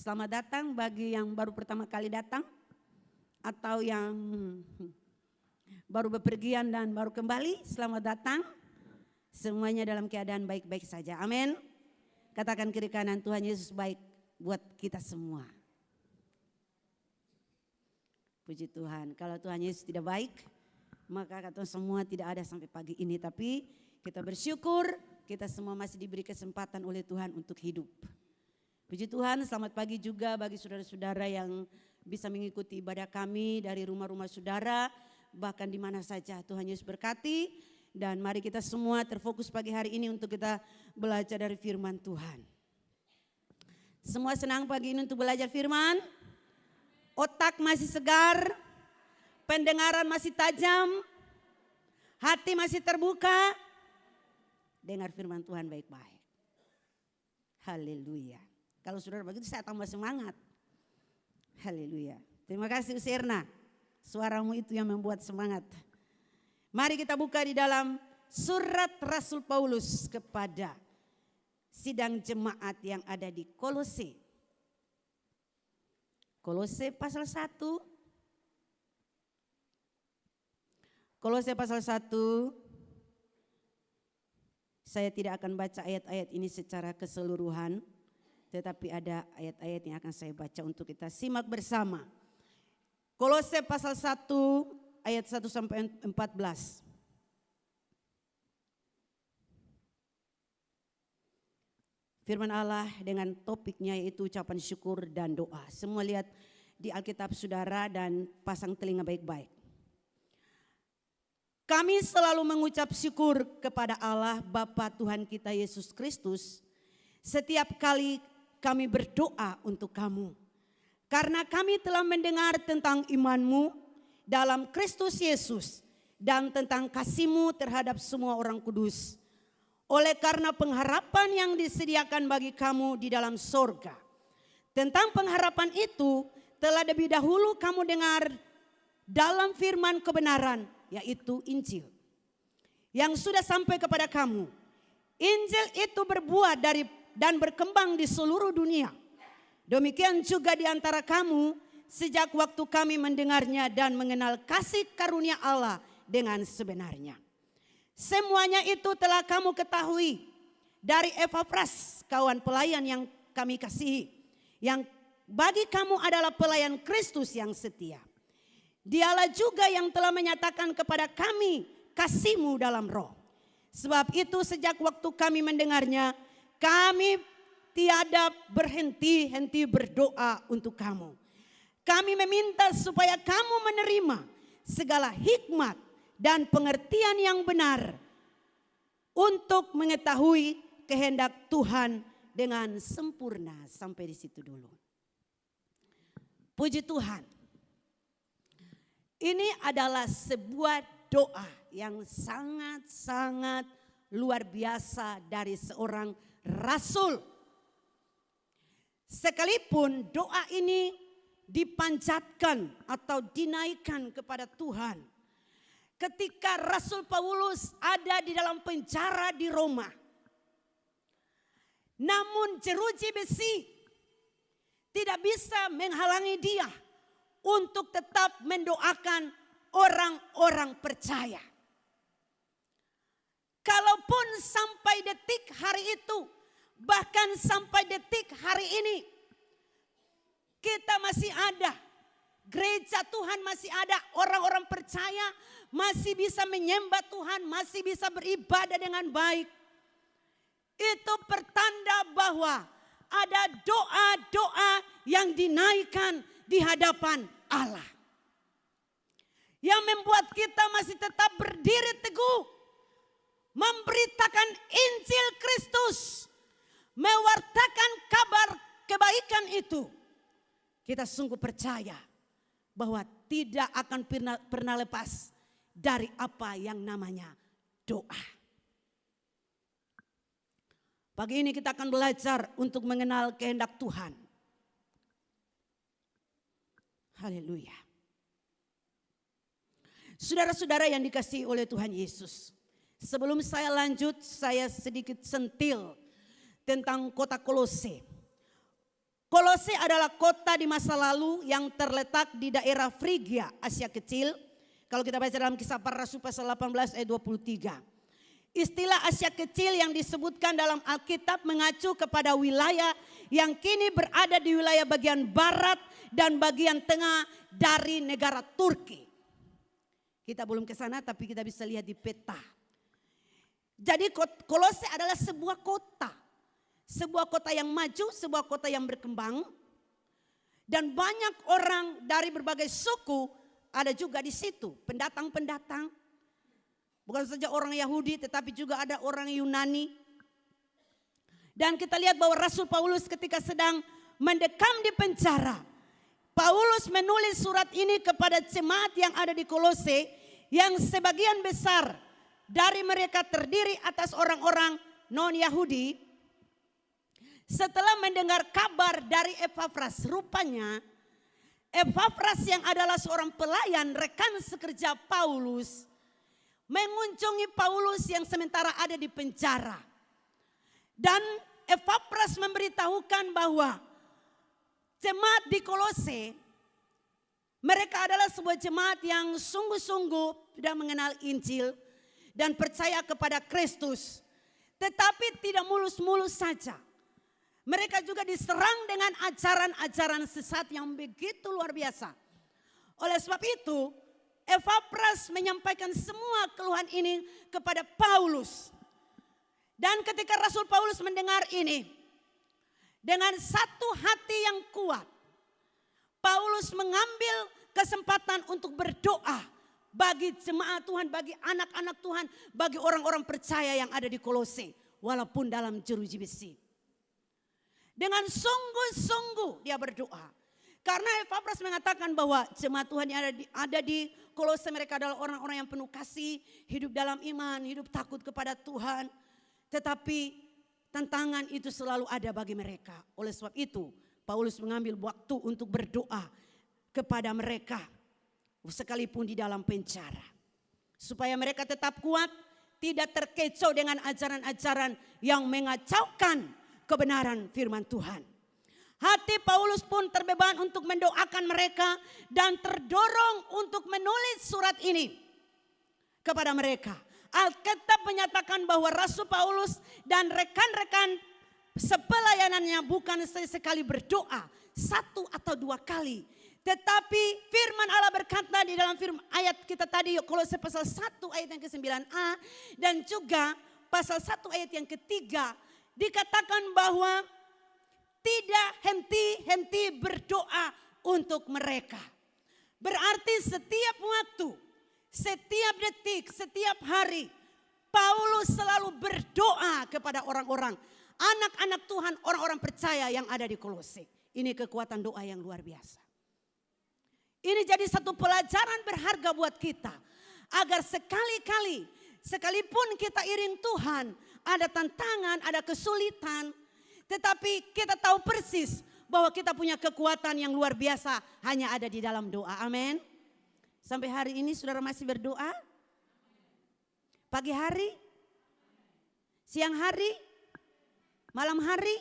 Selamat datang bagi yang baru pertama kali datang atau yang baru bepergian dan baru kembali. Selamat datang. Semuanya dalam keadaan baik-baik saja. Amin. Katakan kiri kanan, Tuhan Yesus baik buat kita semua. Puji Tuhan. Kalau Tuhan Yesus tidak baik, maka kata semua tidak ada sampai pagi ini. Tapi kita bersyukur kita semua masih diberi kesempatan oleh Tuhan untuk hidup. Puji Tuhan, selamat pagi juga bagi saudara-saudara yang bisa mengikuti ibadah kami dari rumah-rumah saudara, bahkan di mana saja. Tuhan Yesus berkati, dan mari kita semua terfokus pagi hari ini untuk kita belajar dari firman Tuhan. Semua senang pagi ini untuk belajar firman? Otak masih segar, pendengaran masih tajam, hati masih terbuka. Dengar firman Tuhan baik-baik. Haleluya. Kalau saudara begitu saya tambah semangat. Haleluya. Terima kasih Usirna. Suaramu itu yang membuat semangat. Mari kita buka di dalam surat Rasul Paulus kepada sidang jemaat yang ada di Kolose. Kolose pasal 1. Kolose pasal 1. Saya tidak akan baca ayat-ayat ini secara keseluruhan. Tetapi ada ayat-ayat yang akan saya baca untuk kita simak bersama. Kolose pasal 1 ayat 1 sampai 14. Firman Allah dengan topiknya yaitu ucapan syukur dan doa. Semua lihat di Alkitab saudara dan pasang telinga baik-baik. Kami selalu mengucap syukur kepada Allah Bapa Tuhan kita Yesus Kristus setiap kali kami berdoa untuk kamu. Karena kami telah mendengar tentang imanmu dalam Kristus Yesus dan tentang kasihmu terhadap semua orang kudus. Oleh karena pengharapan yang disediakan bagi kamu di dalam sorga. Tentang pengharapan itu telah lebih dahulu kamu dengar dalam firman kebenaran, yaitu Injil. Yang sudah sampai kepada kamu. Injil itu berbuah dan berkembang di seluruh dunia. Demikian juga di antara kamu sejak waktu kami mendengarnya dan mengenal kasih karunia Allah dengan sebenarnya. Semuanya itu telah kamu ketahui dari Epafras, kawan pelayan yang kami kasihi, yang bagi kamu adalah pelayan Kristus yang setia. Dialah juga yang telah menyatakan kepada kami kasih-Mu dalam roh. Sebab itu sejak waktu kami mendengarnya, kami tiada berhenti-henti berdoa untuk kamu. Kami meminta supaya kamu menerima segala hikmat dan pengertian yang benar untuk mengetahui kehendak Tuhan dengan sempurna. Sampai di situ dulu. Puji Tuhan. Ini adalah sebuah doa yang sangat-sangat luar biasa dari seorang rasul. Sekalipun doa ini dipanjatkan atau dinaikkan kepada Tuhan. Ketika Rasul Paulus ada di dalam penjara di Roma. Namun jeruji besi tidak bisa menghalangi dia untuk tetap mendoakan orang-orang percaya. Kalaupun sampai detik hari itu, bahkan sampai detik hari ini, kita masih ada, gereja Tuhan masih ada, orang-orang percaya masih bisa menyembah Tuhan, masih bisa beribadah dengan baik. Itu pertanda bahwa ada doa-doa yang dinaikkan di hadapan Allah. Yang membuat kita masih tetap berdiri teguh, memberitakan Injil Kristus, mewartakan kabar kebaikan itu. Kita sungguh percaya bahwa tidak akan pernah lepas dari apa yang namanya doa. Pagi ini kita akan belajar untuk mengenal kehendak Tuhan. Haleluya. Saudara-saudara yang dikasihi oleh Tuhan Yesus. Sebelum saya lanjut, saya sedikit sentil tentang kota Kolose. Kolose adalah kota di masa lalu yang terletak di daerah Frigia, Asia Kecil. Kalau kita baca dalam Kisah Para Rasul pasal 18 ayat 23. Istilah Asia Kecil yang disebutkan dalam Alkitab mengacu kepada wilayah yang kini berada di wilayah bagian barat dan bagian tengah dari negara Turki. Kita belum ke sana tapi kita bisa lihat di peta. Jadi Kolose adalah sebuah kota. Sebuah kota yang maju, sebuah kota yang berkembang. Dan banyak orang dari berbagai suku ada juga di situ. Pendatang-pendatang. Bukan saja orang Yahudi tetapi juga ada orang Yunani. Dan kita lihat bahwa Rasul Paulus ketika sedang mendekam di penjara. Paulus menulis surat ini kepada jemaat yang ada di Kolose. Yang sebagian besar dari mereka terdiri atas orang-orang non-Yahudi. Setelah mendengar kabar dari Epafras, rupanya Epafras yang adalah seorang pelayan rekan sekerja Paulus mengunjungi Paulus yang sementara ada di penjara. Dan Epafras memberitahukan bahwa jemaat di Kolose, mereka adalah sebuah jemaat yang sungguh-sungguh sudah mengenal Injil dan percaya kepada Kristus. Tetapi tidak mulus-mulus saja. Mereka juga diserang dengan ajaran-ajaran sesat yang begitu luar biasa. Oleh sebab itu, Epafras menyampaikan semua keluhan ini kepada Paulus. Dan ketika Rasul Paulus mendengar ini, dengan satu hati yang kuat, Paulus mengambil kesempatan untuk berdoa bagi jemaat Tuhan, bagi anak-anak Tuhan, bagi orang-orang percaya yang ada di Kolose, walaupun dalam jeruji besi. Dengan sungguh-sungguh dia berdoa. Karena Epafras mengatakan bahwa jemaat Tuhan yang ada di Kolose, mereka adalah orang-orang yang penuh kasih, hidup dalam iman, hidup takut kepada Tuhan. Tetapi tantangan itu selalu ada bagi mereka. Oleh sebab itu Paulus mengambil waktu untuk berdoa kepada mereka. Sekalipun di dalam penjara. Supaya mereka tetap kuat, tidak terkecoh dengan ajaran-ajaran yang mengacaukan kebenaran firman Tuhan. Hati Paulus pun terbeban untuk mendoakan mereka dan terdorong untuk menulis surat ini kepada mereka. Alkitab menyatakan bahwa Rasul Paulus dan rekan-rekan sepelayanannya bukan sesekali berdoa, satu atau dua kali. Tetapi firman Allah berkata di dalam firman ayat kita tadi, Kolose pasal 1 ayat yang ke-9a dan juga pasal 1 ayat yang ketiga, dikatakan bahwa tidak henti-henti berdoa untuk mereka. Berarti setiap waktu, setiap detik, setiap hari, Paulus selalu berdoa kepada orang-orang, anak-anak Tuhan, orang-orang percaya yang ada di Kolose. Ini kekuatan doa yang luar biasa. Ini jadi satu pelajaran berharga buat kita. Agar sekali-kali, sekalipun kita iring Tuhan, ada tantangan, ada kesulitan. Tetapi kita tahu persis bahwa kita punya kekuatan yang luar biasa hanya ada di dalam doa. Amin. Sampai hari ini saudara masih berdoa? Pagi hari? Siang hari? Malam hari?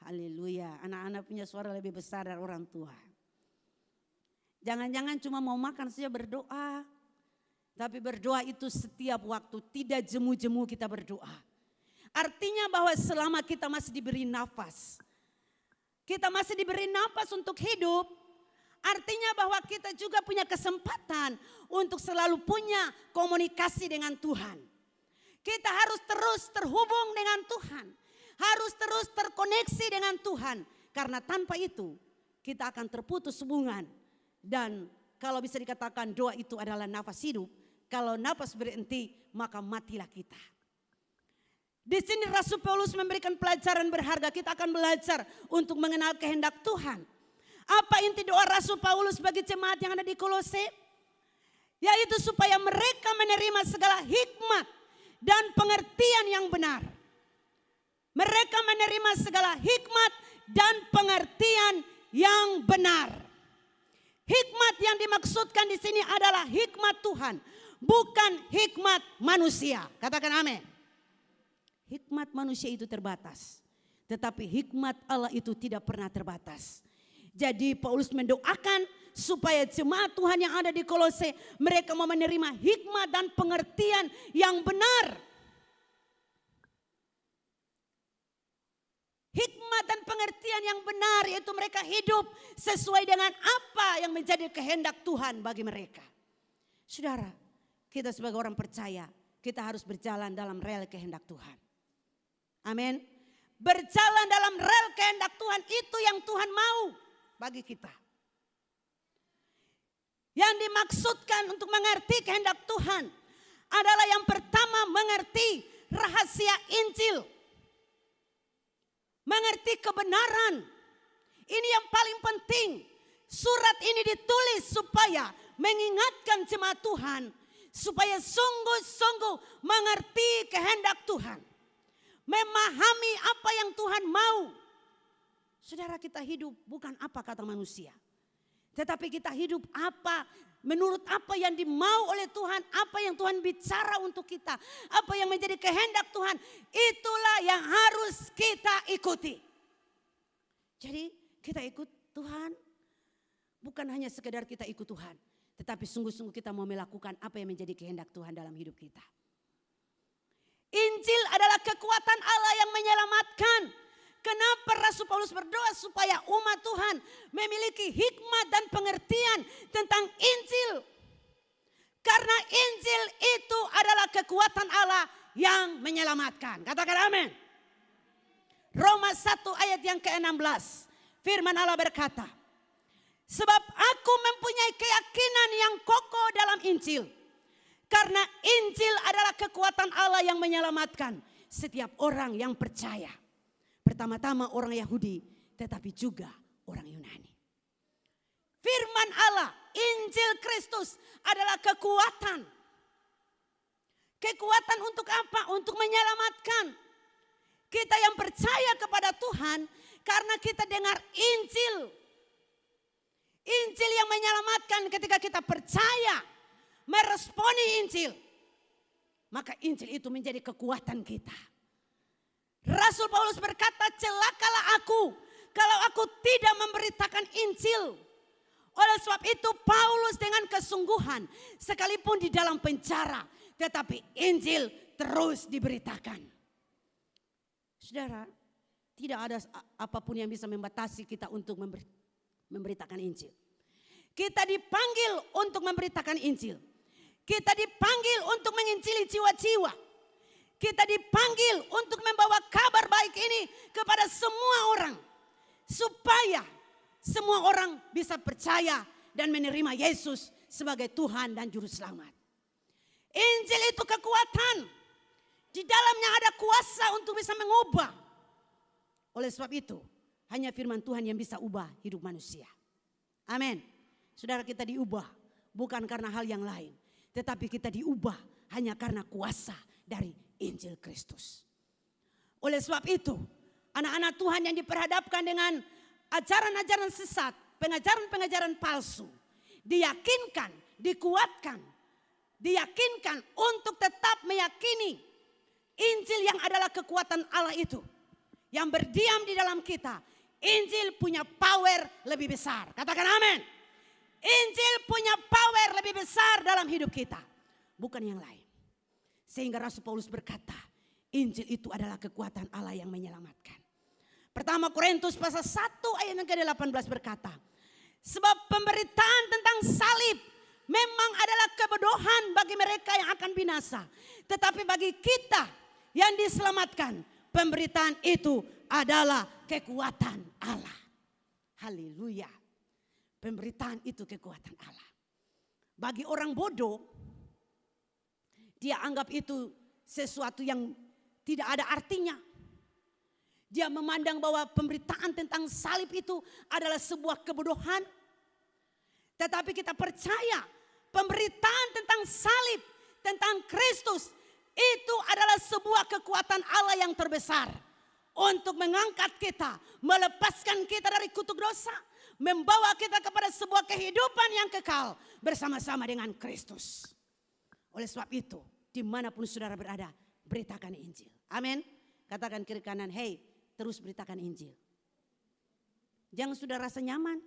Haleluya. Anak-anak punya suara lebih besar dari orang tua. Jangan-jangan cuma mau makan saja berdoa. Tapi berdoa itu setiap waktu, tidak jemu-jemu kita berdoa. Artinya bahwa selama kita masih diberi nafas, kita masih diberi nafas untuk hidup, artinya bahwa kita juga punya kesempatan untuk selalu punya komunikasi dengan Tuhan. Kita harus terus terhubung dengan Tuhan, harus terus terkoneksi dengan Tuhan. Karena tanpa itu kita akan terputus hubungan. Dan kalau bisa dikatakan doa itu adalah nafas hidup, kalau nafas berhenti maka matilah kita. Di sini Rasul Paulus memberikan pelajaran berharga. Kita akan belajar untuk mengenal kehendak Tuhan. Apa inti doa Rasul Paulus bagi jemaat yang ada di Kolose? Yaitu supaya mereka menerima segala hikmat dan pengertian yang benar. Mereka menerima segala hikmat dan pengertian yang benar. Hikmat yang dimaksudkan di sini adalah hikmat Tuhan, bukan hikmat manusia. Katakan amin. Hikmat manusia itu terbatas. Tetapi hikmat Allah itu tidak pernah terbatas. Jadi Paulus mendoakan supaya jemaat Tuhan yang ada di Kolose, mereka mau menerima hikmat dan pengertian yang benar. Hikmat dan pengertian yang benar, yaitu mereka hidup sesuai dengan apa yang menjadi kehendak Tuhan bagi mereka. Saudara, kita sebagai orang percaya, kita harus berjalan dalam rel kehendak Tuhan. Amin. Berjalan dalam rel kehendak Tuhan, itu yang Tuhan mau bagi kita. Yang dimaksudkan untuk mengerti kehendak Tuhan adalah yang pertama, mengerti rahasia Injil. Mengerti kebenaran. Ini yang paling penting. Surat ini ditulis supaya mengingatkan jemaat Tuhan, supaya sungguh-sungguh mengerti kehendak Tuhan. Memahami apa yang Tuhan mau. Saudara, kita hidup bukan apa kata manusia, tetapi kita hidup apa menurut apa yang dimau oleh Tuhan, apa yang Tuhan bicara untuk kita, apa yang menjadi kehendak Tuhan, itulah yang harus kita ikuti. Jadi kita ikut Tuhan, bukan hanya sekedar kita ikut Tuhan, tetapi sungguh-sungguh kita mau melakukan apa yang menjadi kehendak Tuhan dalam hidup kita. Injil adalah kekuatan Allah yang menyelamatkan. Kenapa Rasul Paulus berdoa supaya umat Tuhan memiliki hikmat dan pengertian tentang Injil? Karena Injil itu adalah kekuatan Allah yang menyelamatkan. Katakan amin. Roma 1 ayat yang ke-16. Firman Allah berkata, sebab aku mempunyai keyakinan yang kokoh dalam Injil. Karena Injil adalah kekuatan Allah yang menyelamatkan setiap orang yang percaya. Pertama-tama orang Yahudi, tetapi juga orang Yunani. Firman Allah, Injil Kristus adalah kekuatan. Kekuatan untuk apa? Untuk menyelamatkan. Kita yang percaya kepada Tuhan karena kita dengar Injil. Injil yang menyelamatkan ketika kita percaya, meresponi Injil. Maka Injil itu menjadi kekuatan kita. Rasul Paulus berkata, celakalah aku kalau aku tidak memberitakan Injil. Oleh sebab itu Paulus dengan kesungguhan, sekalipun di dalam penjara, tetapi Injil terus diberitakan. Saudara, tidak ada apapun yang bisa membatasi kita untuk memberitakan Injil. Kita dipanggil untuk memberitakan Injil. Kita dipanggil untuk menginjili jiwa-jiwa. Kita dipanggil untuk membawa kabar baik ini kepada semua orang. Supaya semua orang bisa percaya dan menerima Yesus sebagai Tuhan dan Juru Selamat. Injil itu kekuatan. Di dalamnya ada kuasa untuk bisa mengubah. Oleh sebab itu, hanya firman Tuhan yang bisa ubah hidup manusia. Amin. Saudara, kita diubah bukan karena hal yang lain. Tetapi kita diubah hanya karena kuasa dari Injil Kristus. Oleh sebab itu, anak-anak Tuhan yang diperhadapkan dengan ajaran-ajaran sesat, pengajaran-pengajaran palsu, diyakinkan, dikuatkan, diyakinkan untuk tetap meyakini Injil yang adalah kekuatan Allah itu, yang berdiam di dalam kita. Injil punya power lebih besar. Katakan amin. Injil punya power lebih besar dalam hidup kita, bukan yang lain. Sehingga Rasul Paulus berkata, Injil itu adalah kekuatan Allah yang menyelamatkan. Pertama Korintus pasal 1 ayat yang ke-18 berkata, sebab pemberitaan tentang salib memang adalah kebodohan bagi mereka yang akan binasa. Tetapi bagi kita yang diselamatkan, pemberitaan itu adalah kekuatan Allah. Haleluya. Pemberitaan itu kekuatan Allah. Bagi orang bodoh, dia anggap itu sesuatu yang tidak ada artinya. Dia memandang bahwa pemberitaan tentang salib itu adalah sebuah kebodohan. Tetapi kita percaya pemberitaan tentang salib, tentang Kristus, itu adalah sebuah kekuatan Allah yang terbesar. Untuk mengangkat kita, melepaskan kita dari kutuk dosa, membawa kita kepada sebuah kehidupan yang kekal bersama-sama dengan Kristus. Oleh sebab itu, dimanapun saudara berada, beritakan Injil. Amin. Katakan kiri kanan, hey terus beritakan Injil. Jangan sudah rasa nyaman,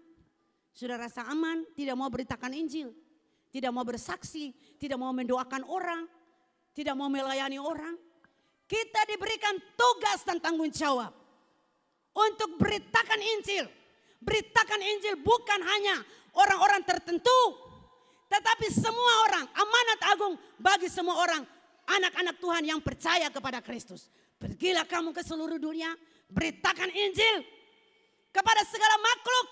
sudah rasa aman, tidak mau beritakan Injil, tidak mau bersaksi, tidak mau mendoakan orang, tidak mau melayani orang. Kita diberikan tugas dan tanggung jawab untuk beritakan Injil. Beritakan Injil bukan hanya orang-orang tertentu, tetapi semua orang, amanat agung bagi semua orang, anak-anak Tuhan yang percaya kepada Kristus. Pergilah kamu ke seluruh dunia, beritakan Injil kepada segala makhluk.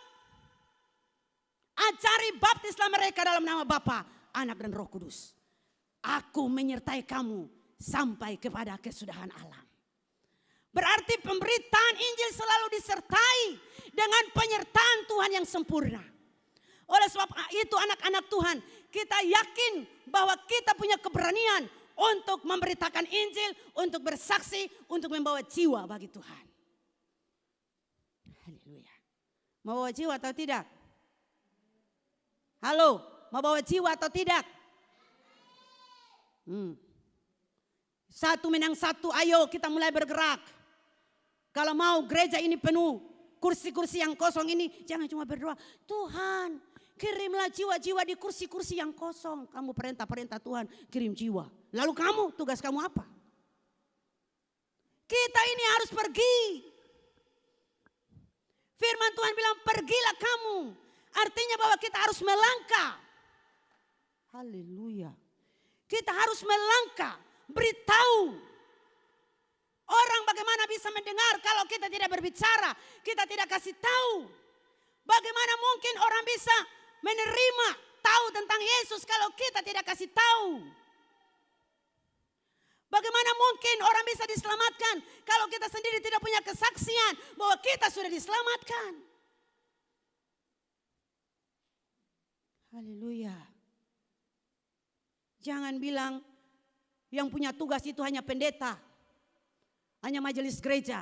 Ajari baptislah mereka dalam nama Bapa, Anak dan Roh Kudus. Aku menyertai kamu sampai kepada kesudahan alam. Berarti pemberitaan Injil selalu disertai dengan penyertaan Tuhan yang sempurna. Oleh sebab itu anak-anak Tuhan, kita yakin bahwa kita punya keberanian untuk memberitakan Injil, untuk bersaksi, untuk membawa jiwa bagi Tuhan. Haleluya. Mau bawa jiwa atau tidak? Halo, mau bawa jiwa atau tidak? Satu menang satu, ayo kita mulai bergerak. Kalau mau gereja ini penuh, kursi-kursi yang kosong ini, jangan cuma berdoa, Tuhan kirimlah jiwa-jiwa di kursi-kursi yang kosong. Kamu perintah-perintah Tuhan, kirim jiwa. Lalu kamu, tugas kamu apa? Kita ini harus pergi. Firman Tuhan bilang, pergilah kamu. Artinya bahwa kita harus melangkah. Haleluya. Kita harus melangkah, beritahu. Orang bagaimana bisa mendengar kalau kita tidak berbicara, kita tidak kasih tahu. Bagaimana mungkin orang bisa menerima, tahu tentang Yesus kalau kita tidak kasih tahu. Bagaimana mungkin orang bisa diselamatkan kalau kita sendiri tidak punya kesaksian bahwa kita sudah diselamatkan. Haleluya. Jangan bilang yang punya tugas itu hanya pendeta, hanya majelis gereja,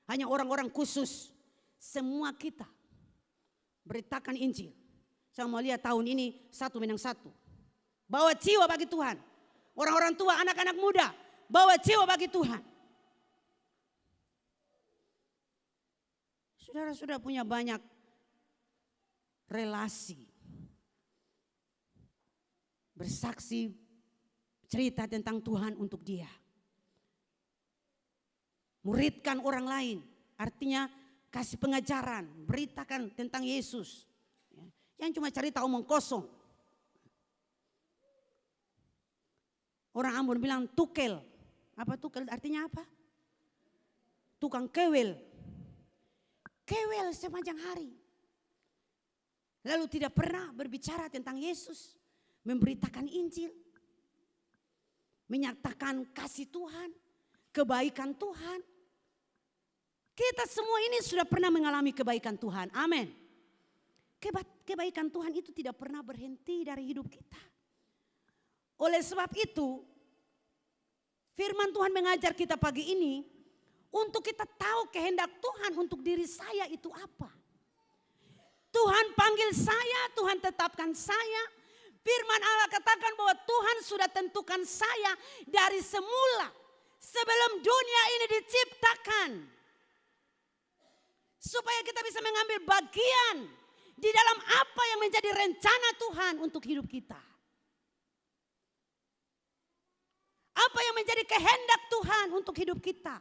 hanya orang-orang khusus. Semua kita beritakan Injil. Saya mau lihat tahun ini satu menang satu. Bawa jiwa bagi Tuhan. Orang-orang tua, anak-anak muda, bawa jiwa bagi Tuhan. Saudara sudah punya banyak relasi. Bersaksi, cerita tentang Tuhan untuk dia. Muridkan orang lain, artinya kasih pengajaran, beritakan tentang Yesus. Jangan cuma cerita omong kosong. Orang Ambon bilang tukel. Apa tukel artinya apa? Tukang kewel. Kewel sepanjang hari. Lalu tidak pernah berbicara tentang Yesus. Memberitakan Injil. Menyatakan kasih Tuhan. Kebaikan Tuhan. Kita semua ini sudah pernah mengalami kebaikan Tuhan. Amin. Kebaikan Tuhan itu tidak pernah berhenti dari hidup kita. Oleh sebab itu, firman Tuhan mengajar kita pagi ini untuk kita tahu kehendak Tuhan untuk diri saya itu apa. Tuhan panggil saya, Tuhan tetapkan saya. Firman Allah katakan bahwa Tuhan sudah tentukan saya dari semula sebelum dunia ini diciptakan. Supaya kita bisa mengambil bagian di dalam apa yang menjadi rencana Tuhan untuk hidup kita. Apa yang menjadi kehendak Tuhan untuk hidup kita.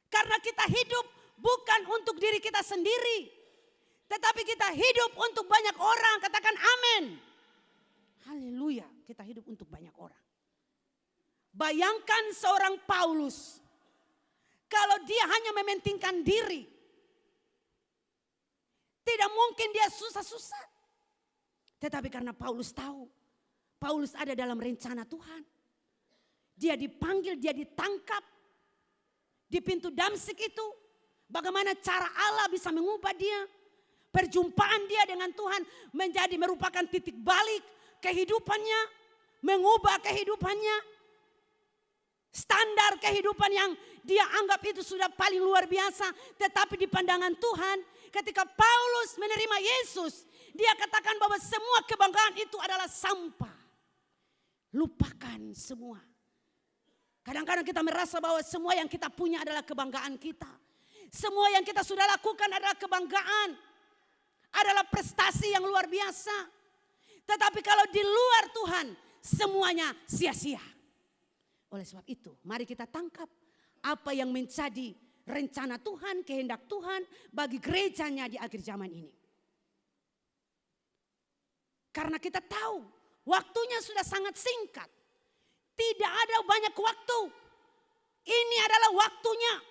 Karena kita hidup bukan untuk diri kita sendiri. Tetapi kita hidup untuk banyak orang. Katakan amin. Haleluya, kita hidup untuk banyak orang. Bayangkan seorang Paulus. Kalau dia hanya mementingkan diri. Tidak mungkin dia susah-susah. Tetapi karena Paulus tahu. Paulus ada dalam rencana Tuhan. Dia dipanggil, dia ditangkap. Di pintu Damsik itu. Bagaimana cara Allah bisa mengubah dia. Perjumpaan dia dengan Tuhan menjadi merupakan titik balik kehidupannya. Mengubah kehidupannya. Standar kehidupan yang dia anggap itu sudah paling luar biasa. Tetapi di pandangan Tuhan, ketika Paulus menerima Yesus, dia katakan bahwa semua kebanggaan itu adalah sampah. Lupakan semua. Kadang-kadang kita merasa bahwa semua yang kita punya adalah kebanggaan kita. Semua yang kita sudah lakukan adalah kebanggaan. Adalah prestasi yang luar biasa. Tetapi kalau di luar Tuhan, semuanya sia-sia. Oleh sebab itu, mari kita tangkap apa yang menjadi rencana Tuhan, kehendak Tuhan bagi gerejanya di akhir zaman ini. Karena kita tahu waktunya sudah sangat singkat. Tidak ada banyak waktu. Ini adalah waktunya.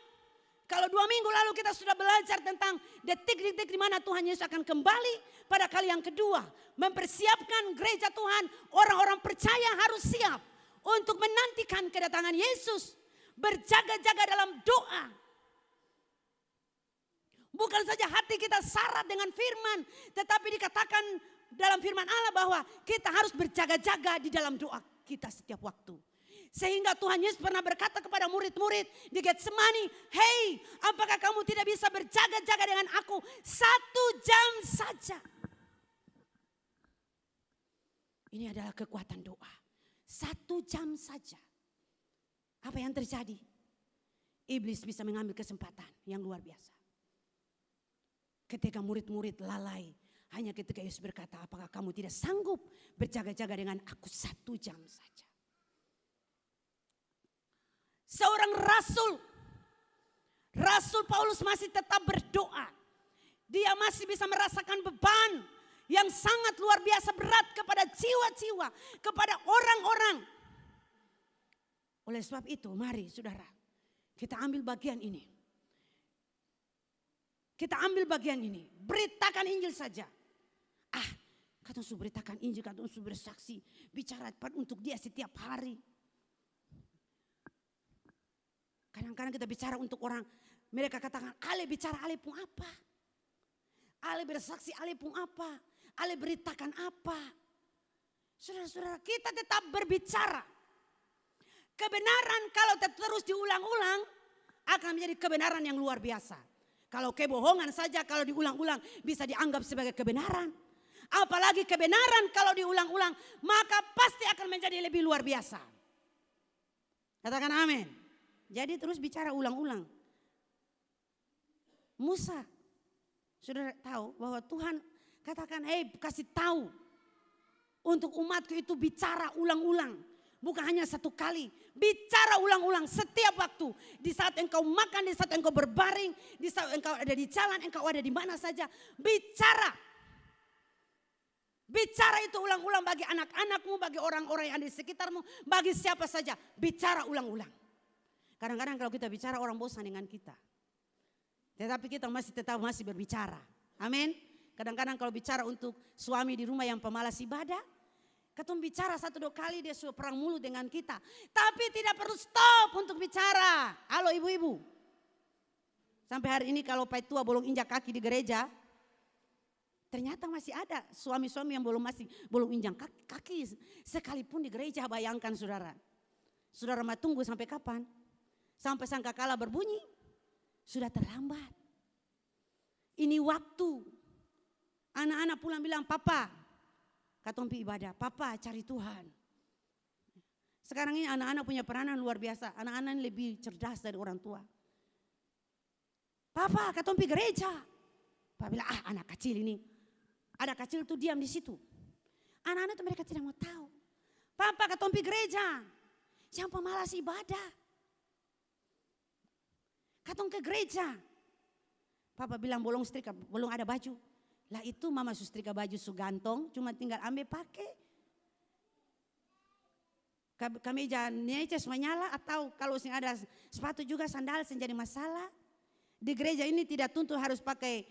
Kalau 2 minggu lalu kita sudah belajar tentang detik-detik di mana Tuhan Yesus akan kembali. Pada kali yang kedua, mempersiapkan gereja Tuhan, orang-orang percaya harus siap untuk menantikan kedatangan Yesus. Berjaga-jaga dalam doa. Bukan saja hati kita syarat dengan firman, tetapi dikatakan dalam firman Allah bahwa kita harus berjaga-jaga di dalam doa kita setiap waktu. Sehingga Tuhan Yesus pernah berkata kepada murid-murid di Getsemani, "Hei, apakah kamu tidak bisa berjaga-jaga dengan aku 1 jam saja?" Ini adalah kekuatan doa. 1 jam saja. Apa yang terjadi? Iblis bisa mengambil kesempatan yang luar biasa. Ketika murid-murid lalai, hanya ketika Yesus berkata, "Apakah kamu tidak sanggup berjaga-jaga dengan aku 1 jam saja?" Seorang Rasul Paulus masih tetap berdoa. Dia masih bisa merasakan beban yang sangat luar biasa berat kepada jiwa-jiwa, kepada orang-orang. Oleh sebab itu, mari saudara, kita ambil bagian ini. Kita ambil bagian ini, beritakan Injil saja. Kata su beritakan Injil, kata su bersaksi, bicara untuk dia setiap hari. Kadang-kadang kita bicara untuk orang, mereka katakan, "Ale bicara, ale pun apa? Ale bersaksi, ale pun apa? Ale beritakan apa?" Saudara-saudara, kita tetap berbicara. Kebenaran kalau terus diulang-ulang akan menjadi kebenaran yang luar biasa. Kalau kebohongan saja kalau diulang-ulang bisa dianggap sebagai kebenaran. Apalagi kebenaran kalau diulang-ulang maka pasti akan menjadi lebih luar biasa. Katakan amin. Jadi terus bicara ulang-ulang. Musa, saudara tahu bahwa Tuhan katakan, "Hei, kasih tahu untuk umatku itu bicara ulang-ulang. Bukan hanya 1 kali, bicara ulang-ulang setiap waktu. Di saat engkau makan, di saat engkau berbaring, di saat engkau ada di jalan, engkau ada di mana saja. Bicara. Bicara itu ulang-ulang bagi anak-anakmu, bagi orang-orang yang ada di sekitarmu, bagi siapa saja. Bicara ulang-ulang." Kadang-kadang kalau kita bicara orang bosan dengan kita. Tetapi kita masih berbicara. Amin. Kadang-kadang kalau bicara untuk suami di rumah yang pemalas ibadah. Ketum bicara 1-2 kali dia sudah perang mulut dengan kita. Tapi tidak perlu stop untuk bicara. Halo ibu-ibu. Sampai hari ini kalau pai tua belum injak kaki di gereja. Ternyata masih ada suami-suami yang belum injak kaki. Sekalipun di gereja, bayangkan saudara. Saudara mau tunggu sampai kapan? Sampai sangkakala berbunyi, sudah terlambat. Ini waktu. Anak-anak pulang bilang, "Papa, katompi ibadah, papa cari Tuhan." Sekarang ini anak-anak punya peranan luar biasa. Anak-anak lebih cerdas dari orang tua. "Papa, katompi gereja." Papa bilang, anak kecil ini. Ada kecil tuh diam di situ. Anak-anak itu mereka tidak mau tahu. "Papa, katompi gereja." Yang pemalas ibadah. Katong ke gereja. Papa bilang belum ada baju. Lah itu mama sustrika baju sugantong, cuma tinggal ambil pakai. Kemeja neces menyala atau kalau ada sepatu juga sandal jadi masalah. Di gereja ini tidak tuntut harus pakai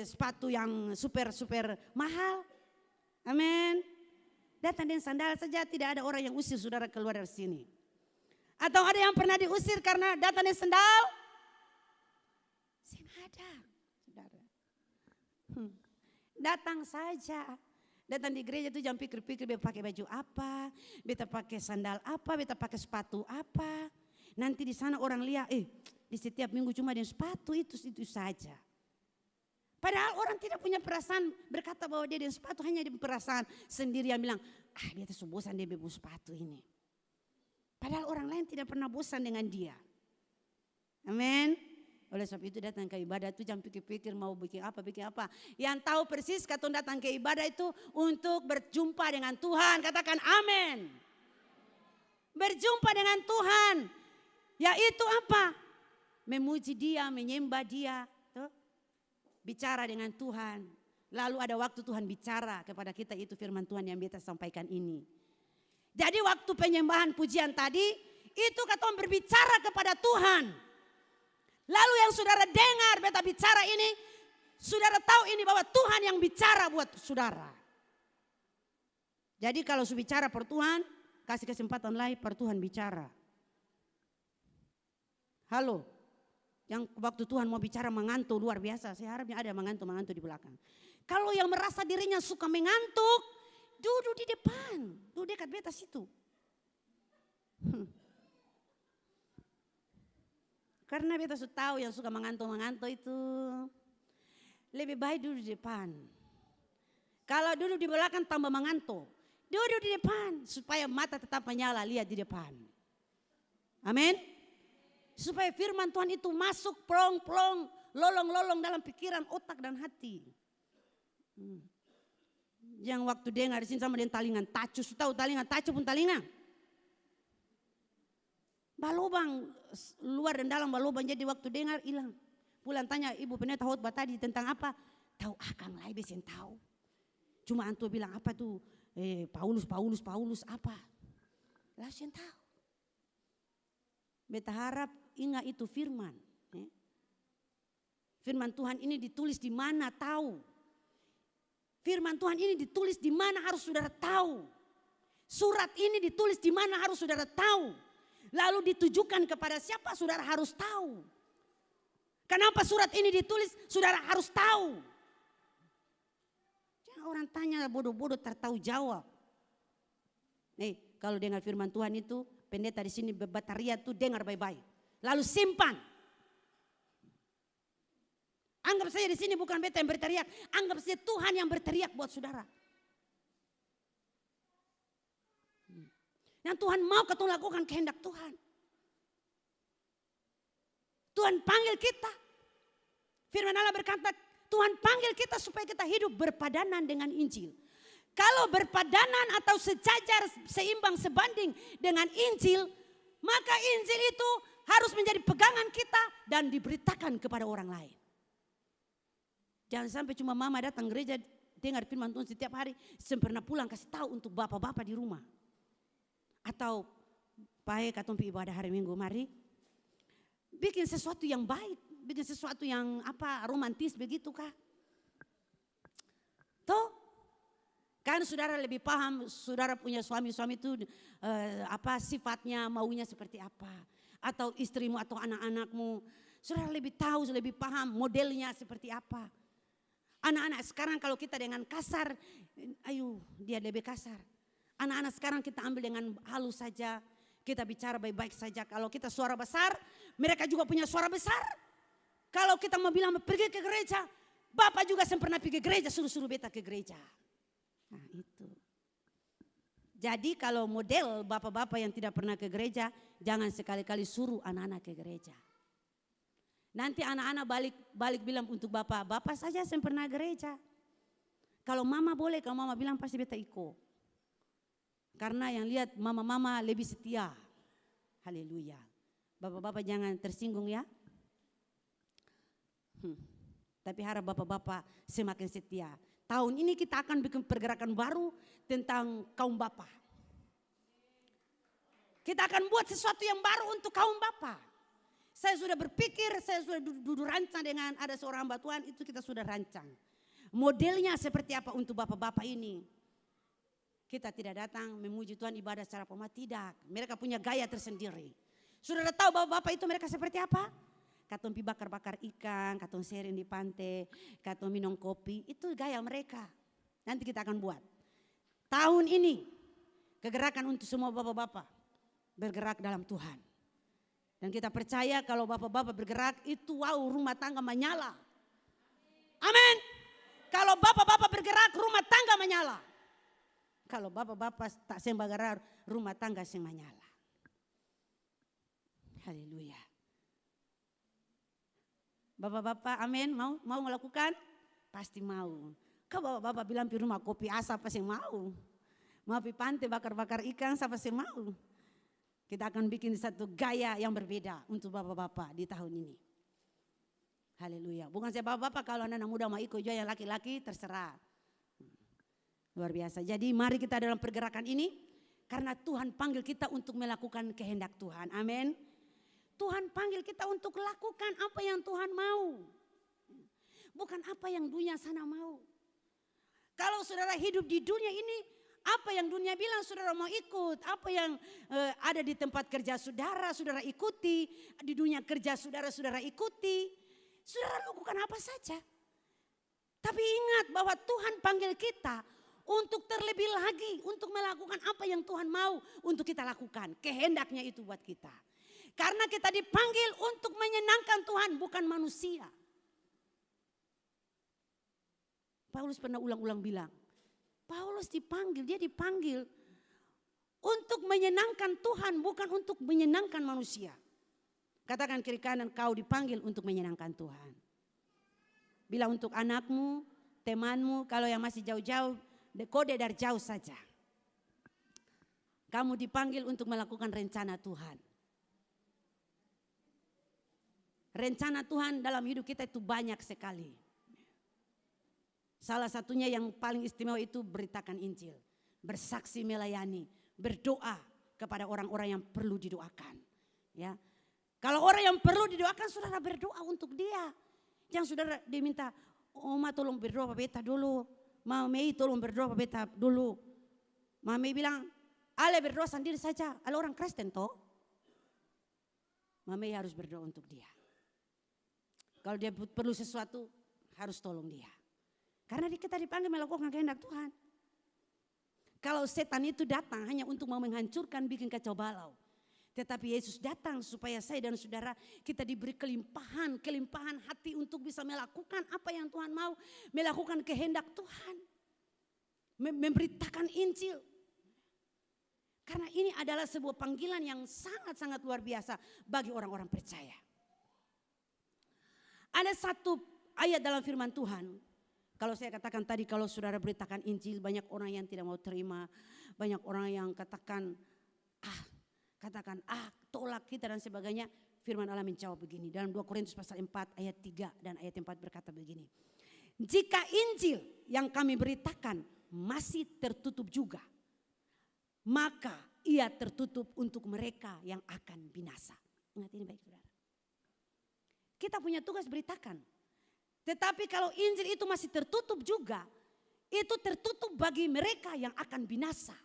sepatu yang super mahal. Amin. Datang dengan sandal saja, tidak ada orang yang usir saudara keluar dari sini. Atau ada yang pernah diusir karena datang dengan sandal? Ada, saudara. Datang saja. Datang di gereja itu jangan pikir-pikir beta pakai baju apa, beta pakai sandal apa, beta pakai sepatu apa. Nanti di sana orang lihat, di setiap minggu cuma dengan sepatu itu saja. Padahal orang tidak punya perasaan berkata bahwa dia dengan sepatu, hanya di perasaan sendiri yang bilang, beta bosan dia bebu sepatu ini. Padahal orang lain tidak pernah bosan dengan dia. Amin. Oleh sebab itu datang ke ibadah itu jangan pikir-pikir mau bikin apa. Yang tahu persis katong datang ke ibadah itu untuk berjumpa dengan Tuhan. Katakan amin. Berjumpa dengan Tuhan. Yaitu apa? Memuji dia, menyembah dia. Tuh. Bicara dengan Tuhan. Lalu ada waktu Tuhan bicara kepada kita, itu firman Tuhan yang beta sampaikan ini. Jadi waktu penyembahan pujian tadi, itu katong berbicara kepada Tuhan. Lalu yang saudara dengar beta bicara ini, saudara tahu ini bahwa Tuhan yang bicara buat saudara. Jadi kalau sudah bicara per Tuhan, kasih kesempatan lain per Tuhan bicara. Halo, yang waktu Tuhan mau bicara mengantuk luar biasa, saya harapnya ada mengantuk di belakang. Kalau yang merasa dirinya suka mengantuk, duduk di depan, duduk dekat beta situ. Karena beta sudah tahu yang suka mengantuk itu lebih baik duduk di depan. Kalau duduk di belakang tambah mengantuk. Duduk di depan supaya mata tetap menyala, lihat di depan. Amin. Supaya firman Tuhan itu masuk plong-plong, lolong-lolong dalam pikiran, otak dan hati. Yang waktu dengar di sini sama dengan talingan tacu, tahu talingan tacu pun talingan. Balobang luar dan dalam balobang, jadi waktu dengar hilang. Pulang tanya ibu pendeta khotbah tadi tentang apa? Tahu akang lah besen tahu. Cuma antu bilang apa tuh? Paulus apa? Langsung tahu. Beta harap ingat itu firman. Firman Tuhan ini ditulis di mana tahu. Firman Tuhan ini ditulis di mana harus saudara tahu. Surat ini ditulis di mana harus saudara tahu. Lalu ditujukan kepada siapa saudara harus tahu. Kenapa surat ini ditulis saudara harus tahu. Jangan orang tanya bodoh-bodoh tertahu jawab. Nih kalau dengar firman Tuhan itu pendeta di sini bataria tuh dengar baik-baik. Lalu simpan. Anggap saja di sini bukan beta yang berteriak, anggap saja Tuhan yang berteriak buat saudara. Yang Tuhan mau kita lakukan kehendak Tuhan. Tuhan panggil kita. Firman Allah berkata, Tuhan panggil kita supaya kita hidup berpadanan dengan Injil. Kalau berpadanan atau sejajar, seimbang, sebanding dengan Injil, maka Injil itu harus menjadi pegangan kita dan diberitakan kepada orang lain. Jangan sampai cuma mama datang gereja dengar firman Tuhan setiap hari, sempurna pulang kasih tahu untuk bapak-bapak di rumah. Atau baik atau ibadah hari Minggu, mari bikin sesuatu yang baik, bikin sesuatu yang romantis begitu kah? Tuh, kan saudara lebih paham, saudara punya suami itu sifatnya, maunya seperti apa. Atau istrimu atau anak-anakmu, saudara lebih tahu, lebih paham modelnya seperti apa. Anak-anak sekarang kalau kita dengan kasar, dia lebih kasar. Anak-anak sekarang kita ambil dengan halus saja, kita bicara baik-baik saja. Kalau kita suara besar, mereka juga punya suara besar. Kalau kita mau bilang pergi ke gereja, Bapak juga pernah pergi ke gereja, suruh-suruh beta ke gereja. Nah itu. Jadi kalau model bapak-bapak yang tidak pernah ke gereja, jangan sekali-kali suruh anak-anak ke gereja. Nanti anak-anak balik bilang untuk bapak saja yang pernah gereja. Kalau mama boleh, kalau mama bilang pasti beta ikut. Karena yang lihat mama-mama lebih setia. Haleluya. Bapak-bapak jangan tersinggung ya. Tapi harap bapak-bapak semakin setia. Tahun ini kita akan bikin pergerakan baru tentang kaum bapak. Kita akan buat sesuatu yang baru untuk kaum bapak. Saya sudah berpikir, saya sudah duduk rancang dengan ada seorang hamba Tuhan, itu kita sudah rancang. Modelnya seperti apa untuk bapak-bapak ini. Kita tidak datang memuji Tuhan ibadah secara formal, tidak. Mereka punya gaya tersendiri. Sudah tahu bapak-bapak itu mereka seperti apa? Katong pi bakar-bakar ikan, katong sharing di pantai, katong minum kopi, itu gaya mereka. Nanti kita akan buat. Tahun ini kegerakan untuk semua bapak-bapak bergerak dalam Tuhan. Dan kita percaya kalau bapak-bapak bergerak itu rumah tangga menyala. Amin. Kalau bapak-bapak bergerak rumah tangga menyala. Kalau bapak-bapak tak sembah gerak rumah tangga menyala. Haleluya. Bapak-bapak, amin, mau melakukan? Pasti mau. Kau bapak-bapak bilang di rumah kopi asap pasti mau. Mau di pantai bakar-bakar ikan siapa sih mau. Kita akan bikin satu gaya yang berbeda untuk bapak-bapak di tahun ini. Haleluya. Bukan saya bapak-bapak, kalau anak muda mau ikut juga yang laki-laki terserah. Luar biasa. Jadi mari kita dalam pergerakan ini, karena Tuhan panggil kita untuk melakukan kehendak Tuhan. Amin. Tuhan panggil kita untuk lakukan apa yang Tuhan mau. Bukan apa yang dunia sana mau. Kalau saudara hidup di dunia ini, apa yang dunia bilang saudara mau ikut. Apa yang ada di tempat kerja saudara, saudara ikuti. Di dunia kerja saudara, saudara ikuti. Saudara lakukan apa saja. Tapi ingat bahwa Tuhan panggil kita untuk terlebih lagi. Untuk melakukan apa yang Tuhan mau untuk kita lakukan. Kehendaknya itu buat kita. Karena kita dipanggil untuk menyenangkan Tuhan, bukan manusia. Paulus pernah ulang-ulang bilang, Paulus dipanggil, dia dipanggil untuk menyenangkan Tuhan, bukan untuk menyenangkan manusia. Katakan kiri kanan, kau dipanggil untuk menyenangkan Tuhan. Bilang untuk anakmu, temanmu, kalau yang masih jauh-jauh, kode dari jauh saja. Kamu dipanggil untuk melakukan rencana Tuhan. Rencana Tuhan dalam hidup kita itu banyak sekali. Salah satunya yang paling istimewa itu beritakan Injil. Bersaksi melayani, berdoa kepada orang-orang yang perlu didoakan. Ya. Kalau orang yang perlu didoakan, saudara berdoa untuk dia. Jangan saudara diminta, Oma tolong berdoa Pak Beta dulu. Mami tolong berdoa Pak Beta dulu. Mami bilang, Ale berdoa sendiri saja, Ale orang Kristen toh. Mami harus berdoa untuk dia. Kalau dia perlu sesuatu, harus tolong dia. Karena kita dipanggil melakukan kehendak Tuhan. Kalau setan itu datang hanya untuk mau menghancurkan, bikin kacau balau. Tetapi Yesus datang supaya saya dan saudara kita diberi kelimpahan hati untuk bisa melakukan apa yang Tuhan mau. Melakukan kehendak Tuhan. Memberitakan Injil. Karena ini adalah sebuah panggilan yang sangat-sangat luar biasa bagi orang-orang percaya. Ada satu ayat dalam firman Tuhan. Kalau saya katakan tadi, kalau saudara beritakan Injil, banyak orang yang tidak mau terima. Banyak orang yang katakan, tolak kita dan sebagainya. Firman Allah menjawab begini. Dalam 2 Korintus pasal 4 ayat 3 dan ayat 4 berkata begini. Jika Injil yang kami beritakan masih tertutup juga, maka ia tertutup untuk mereka yang akan binasa. Ingat ini baik saudara. Kita punya tugas beritakan. Tetapi kalau Injil itu masih tertutup juga, itu tertutup bagi mereka yang akan binasa.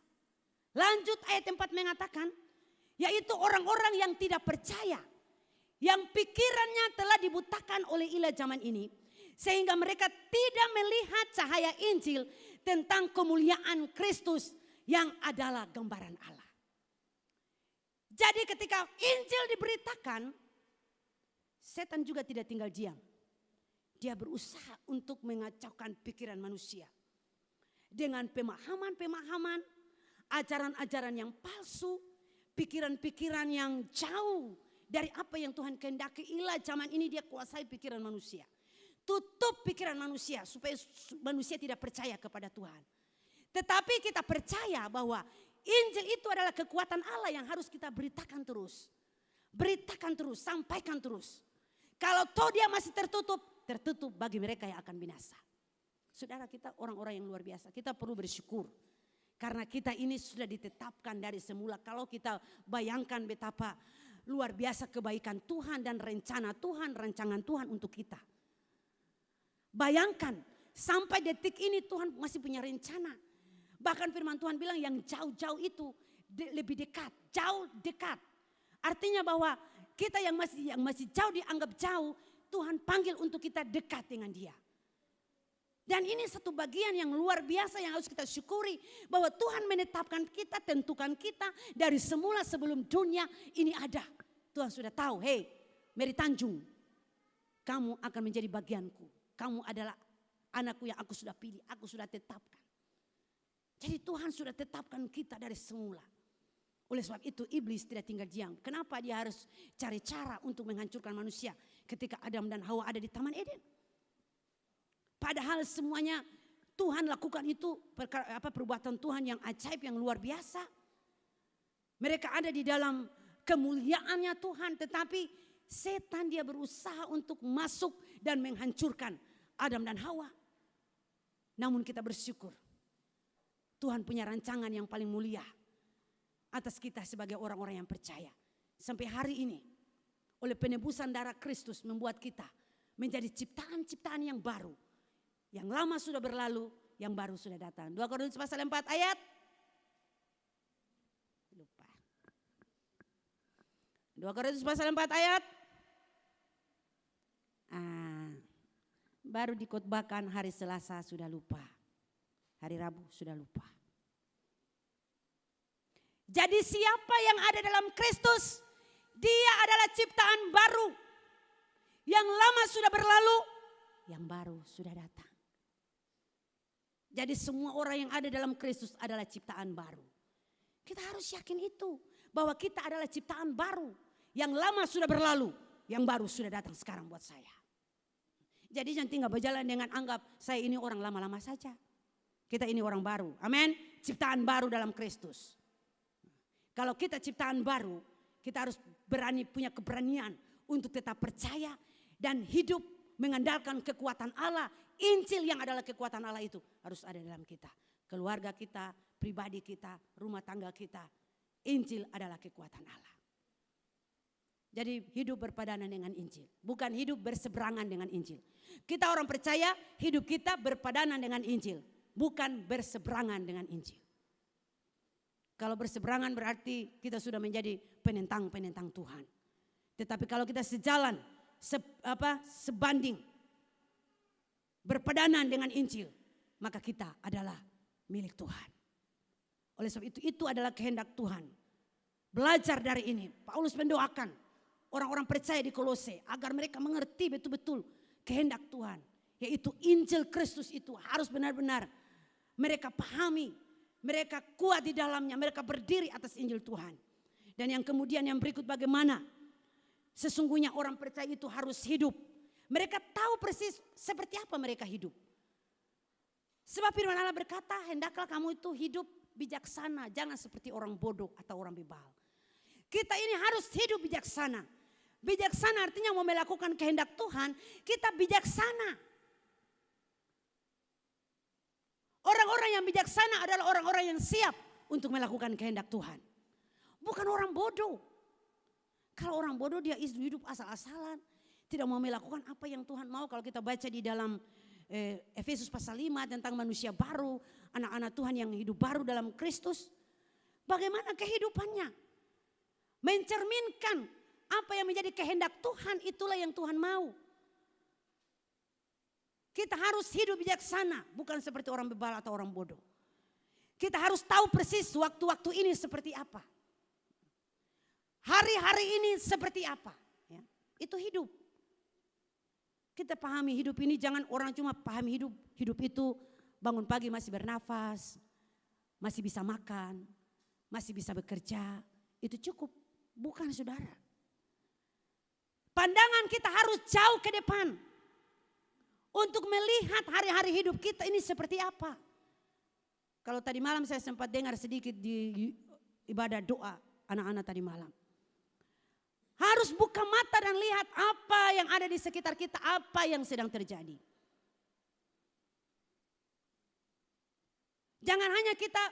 Lanjut ayat 4 mengatakan, yaitu orang-orang yang tidak percaya. Yang pikirannya telah dibutakan oleh ilah zaman ini. Sehingga mereka tidak melihat cahaya Injil tentang kemuliaan Kristus yang adalah gambaran Allah. Jadi ketika Injil diberitakan, setan juga tidak tinggal diam. Dia berusaha untuk mengacaukan pikiran manusia. Dengan pemahaman-pemahaman, ajaran-ajaran yang palsu, pikiran-pikiran yang jauh dari apa yang Tuhan kehendaki. Ilah zaman ini dia kuasai pikiran manusia. Tutup pikiran manusia supaya manusia tidak percaya kepada Tuhan. Tetapi kita percaya bahwa Injil itu adalah kekuatan Allah yang harus kita beritakan terus. Beritakan terus, sampaikan terus. Kalau toh dia masih tertutup bagi mereka yang akan binasa. Saudara, kita orang-orang yang luar biasa. Kita perlu bersyukur. Karena kita ini sudah ditetapkan dari semula. Kalau kita bayangkan betapa luar biasa kebaikan Tuhan dan rencana Tuhan, rancangan Tuhan untuk kita. Bayangkan sampai detik ini Tuhan masih punya rencana. Bahkan firman Tuhan bilang yang jauh-jauh itu lebih dekat, jauh dekat. Artinya bahwa kita yang masih jauh dianggap jauh, Tuhan panggil untuk kita dekat dengan Dia. Dan ini satu bagian yang luar biasa yang harus kita syukuri. Bahwa Tuhan menetapkan kita, tentukan kita dari semula sebelum dunia ini ada. Tuhan sudah tahu, hey Mary Tanjung, kamu akan menjadi bagianku. Kamu adalah anakku yang aku sudah pilih, aku sudah tetapkan. Jadi Tuhan sudah tetapkan kita dari semula. Oleh sebab itu iblis tidak tinggal diam. Kenapa dia harus cari cara untuk menghancurkan manusia ketika Adam dan Hawa ada di Taman Eden? Padahal semuanya Tuhan lakukan itu, perbuatan Tuhan yang ajaib, yang luar biasa. Mereka ada di dalam kemuliaannya Tuhan, tetapi setan dia berusaha untuk masuk dan menghancurkan Adam dan Hawa. Namun kita bersyukur Tuhan punya rancangan yang paling mulia atas kita sebagai orang-orang yang percaya. Sampai hari ini oleh penebusan darah Kristus membuat kita menjadi ciptaan-ciptaan yang baru. Yang lama sudah berlalu, yang baru sudah datang. 2 Korintus pasal 4 ayat. Lupa. 2 Korintus pasal 4 ayat. Baru dikhotbahkan hari Selasa sudah lupa. Hari Rabu sudah lupa. Jadi siapa yang ada dalam Kristus, dia adalah ciptaan baru. Yang lama sudah berlalu, yang baru sudah datang. Jadi semua orang yang ada dalam Kristus adalah ciptaan baru. Kita harus yakin itu, bahwa kita adalah ciptaan baru. Yang lama sudah berlalu, yang baru sudah datang sekarang buat saya. Jadi jangan tinggal berjalan dengan anggap saya ini orang lama-lama saja. Kita ini orang baru, amin. Ciptaan baru dalam Kristus. Kalau kita ciptaan baru, kita harus berani, punya keberanian untuk tetap percaya dan hidup mengandalkan kekuatan Allah. Injil yang adalah kekuatan Allah itu harus ada dalam kita. Keluarga kita, pribadi kita, rumah tangga kita. Injil adalah kekuatan Allah. Jadi hidup berpadanan dengan Injil. Bukan hidup berseberangan dengan Injil. Kita orang percaya hidup kita berpadanan dengan Injil. Bukan berseberangan dengan Injil. Kalau berseberangan berarti kita sudah menjadi penentang-penentang Tuhan. Tetapi kalau kita sejalan, sebanding, berpadanan dengan Injil, maka kita adalah milik Tuhan. Oleh sebab itu adalah kehendak Tuhan. Belajar dari ini, Paulus mendoakan orang-orang percaya di Kolose agar mereka mengerti betul-betul kehendak Tuhan. Yaitu Injil Kristus itu harus benar-benar mereka pahami. Mereka kuat di dalamnya, mereka berdiri atas Injil Tuhan. Dan yang kemudian yang berikut bagaimana sesungguhnya orang percaya itu harus hidup. Mereka tahu persis seperti apa mereka hidup. Sebab firman Allah berkata, hendaklah kamu itu hidup bijaksana, jangan seperti orang bodoh atau orang bebal. Kita ini harus hidup bijaksana. Bijaksana artinya mau melakukan kehendak Tuhan, kita bijaksana. Orang-orang yang bijaksana adalah orang-orang yang siap untuk melakukan kehendak Tuhan. Bukan orang bodoh. Kalau orang bodoh dia hidup asal-asalan. Tidak mau melakukan apa yang Tuhan mau. Kalau kita baca di dalam Efesus pasal 5 tentang manusia baru. Anak-anak Tuhan yang hidup baru dalam Kristus. Bagaimana kehidupannya? Mencerminkan apa yang menjadi kehendak Tuhan, itulah yang Tuhan mau. Kita harus hidup bijaksana, bukan seperti orang bebal atau orang bodoh. Kita harus tahu persis waktu-waktu ini seperti apa. Hari-hari ini seperti apa. Ya, itu hidup. Kita pahami hidup ini, jangan orang cuma pahami hidup. Hidup itu bangun pagi masih bernafas, masih bisa makan, masih bisa bekerja. Itu cukup, bukan saudara. Pandangan kita harus jauh ke depan. Untuk melihat hari-hari hidup kita ini seperti apa. Kalau tadi malam saya sempat dengar sedikit di ibadah doa anak-anak tadi malam. Harus buka mata dan lihat apa yang ada di sekitar kita, apa yang sedang terjadi. Jangan hanya kita